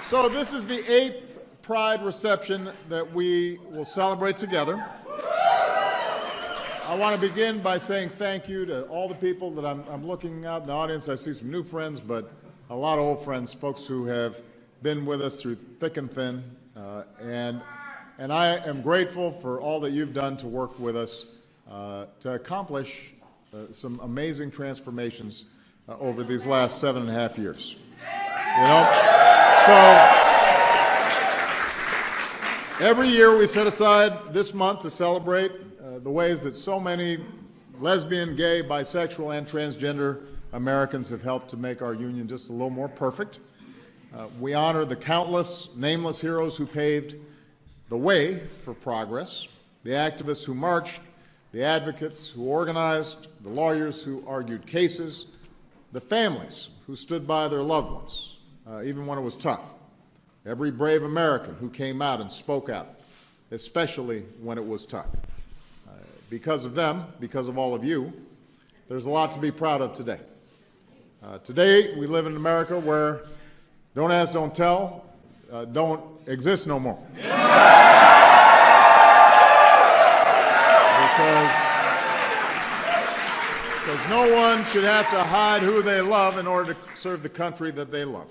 So this is the 8th Pride reception that we will celebrate together. I want to begin by saying thank you to all the people that I'm looking out in the audience. I see some new friends, but a lot of old friends, folks who have been with us through thick and thin. And I am grateful for all that you've done to work with us to accomplish some amazing transformations over these last 7.5 years. You know? So every year we set aside this month to celebrate the ways that so many lesbian, gay, bisexual, and transgender Americans have helped to make our union just a little more perfect. We honor the countless nameless heroes who paved the way for progress, the activists who marched, the advocates who organized, the lawyers who argued cases, the families who stood by their loved ones, even when it was tough. Every brave American who came out and spoke out, especially when it was tough. Because of them, because of all of you, there's a lot to be proud of today. Today, we live in America where don't ask, don't tell, don't exist no more. Because no one should have to hide who they love in order to serve the country that they love.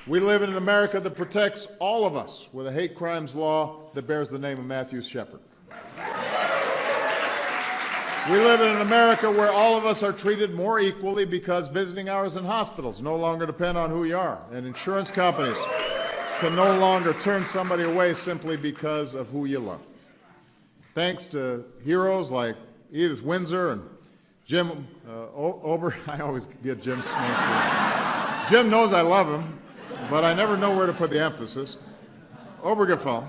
We live in an America that protects all of us with a hate crimes law that bears the name of Matthew Shepard. We live in an America where all of us are treated more equally because visiting hours in hospitals no longer depend on who you are, and insurance companies can no longer turn somebody away simply because of who you love. Thanks to heroes like Edith Windsor and Jim Ober, I always get Jim's name. Jim knows I love him, but I never know where to put the emphasis. Obergefell.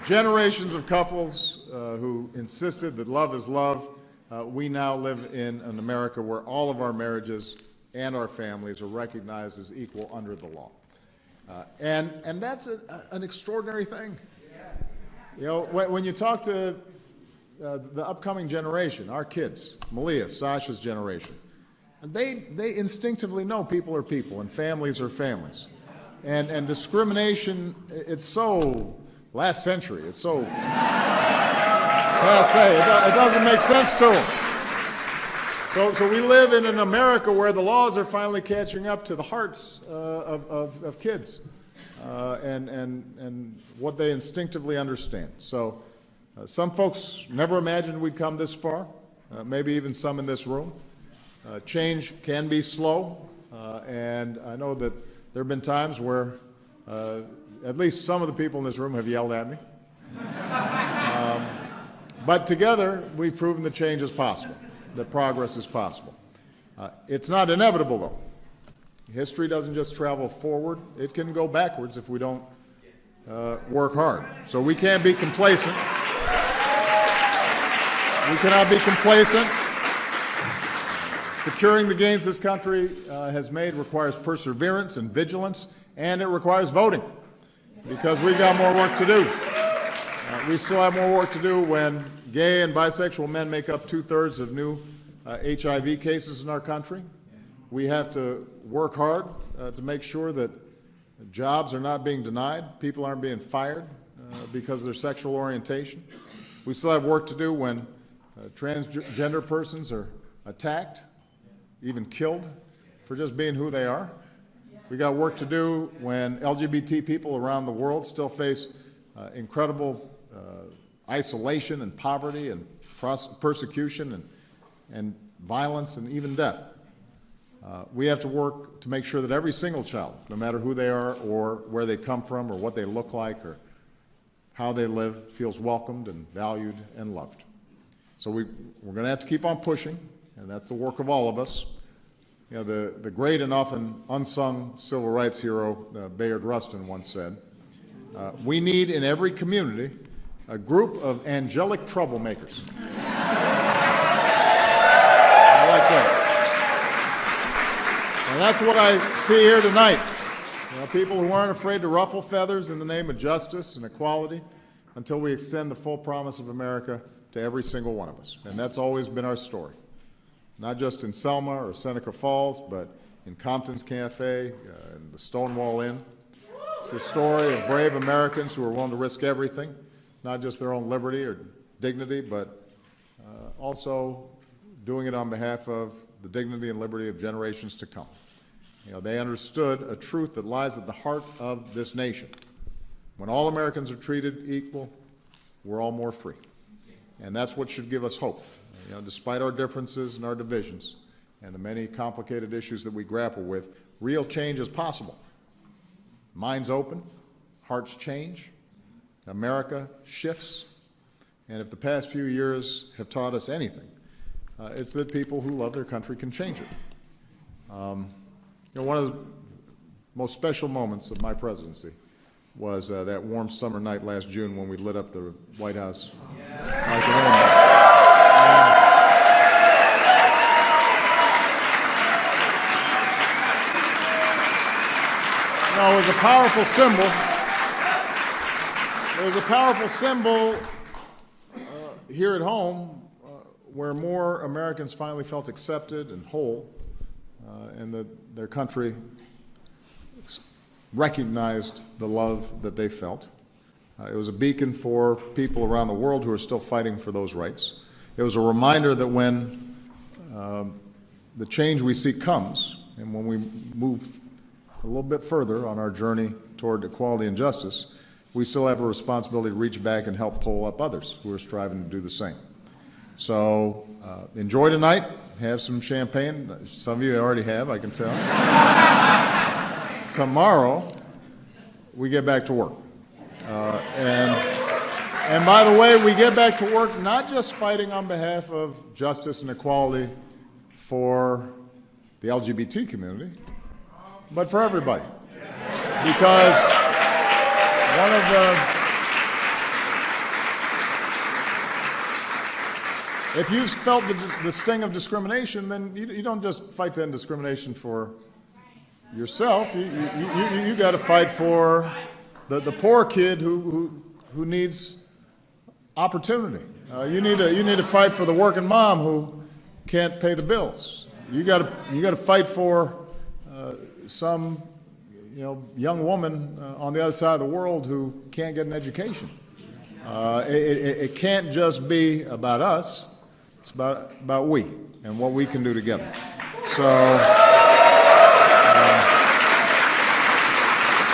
Generations of couples who insisted that love is love. We now live in an America where all of our marriages and our families are recognized as equal under the law. And that's an extraordinary thing. You know, when you talk to the upcoming generation, our kids, Malia, Sasha's generation, and they instinctively know people are people and families are families. And discrimination, it's so last century, it's so passe, it doesn't make sense to them. So we live in an America where the laws are finally catching up to the hearts of kids and what they instinctively understand. So some folks never imagined we'd come this far, maybe even some in this room. Change can be slow, and I know that there have been times where at least some of the people in this room have yelled at me. But together, we've proven that change is possible, that progress is possible. It's not inevitable, though. History doesn't just travel forward. It can go backwards if we don't work hard. So we can't be complacent. We cannot be complacent. Securing the gains this country has made requires perseverance and vigilance, and it requires voting, because we've got more work to do. We still have more work to do when gay and bisexual men make up 2/3 of new HIV cases in our country. We have to work hard to make sure that jobs are not being denied, people aren't being fired because of their sexual orientation. We still have work to do when transgender persons are attacked, even killed, for just being who they are. We got work to do when LGBT people around the world still face incredible isolation and poverty and persecution and violence and even death. We have to work to make sure that every single child, no matter who they are or where they come from or what they look like or how they live, feels welcomed and valued and loved. So we're going to have to keep on pushing, and that's the work of all of us. You know, the great and often unsung civil rights hero Bayard Rustin once said, we need in every community a group of angelic troublemakers. I like that. And that's what I see here tonight. You know, people who aren't afraid to ruffle feathers in the name of justice and equality until we extend the full promise of America to every single one of us. And that's always been our story. Not just in Selma or Seneca Falls, but in Compton's Cafe, in the Stonewall Inn. It's the story of brave Americans who are willing to risk everything, not just their own liberty or dignity, but also doing it on behalf of the dignity and liberty of generations to come. You know, they understood a truth that lies at the heart of this nation. When all Americans are treated equal, we're all more free. And that's what should give us hope. You know, despite our differences and our divisions and the many complicated issues that we grapple with, real change is possible. Minds open, hearts change, America shifts, and if the past few years have taught us anything, it's that people who love their country can change it. You know, one of the most special moments of my presidency was that warm summer night last June when we lit up the White House. You know, it was a powerful symbol. It was a powerful symbol here at home where more Americans finally felt accepted and whole, and that their country recognized the love that they felt. It was a beacon for people around the world who are still fighting for those rights. It was a reminder that when the change we seek comes, and when we move a little bit further on our journey toward equality and justice, we still have a responsibility to reach back and help pull up others who are striving to do the same. So enjoy tonight, have some champagne. Some of you already have, I can tell. Tomorrow, we get back to work. And by the way, we get back to work not just fighting on behalf of justice and equality for the LGBT community, but for everybody. Because one of if you've felt the sting of discrimination, then you don't just fight to end discrimination for yourself. You got to fight for the poor kid who needs opportunity. You need to fight for the working mom who can't pay the bills. You got to fight for some young woman on the other side of the world who can't get an education. It can't just be about us. It's about we and what we can do together. So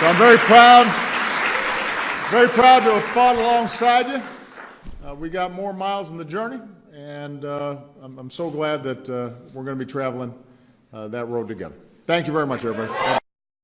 I'm very proud to have fought alongside you. We got more miles in the journey, and I'm so glad that we're going to be traveling that road together. Thank you very much, everybody.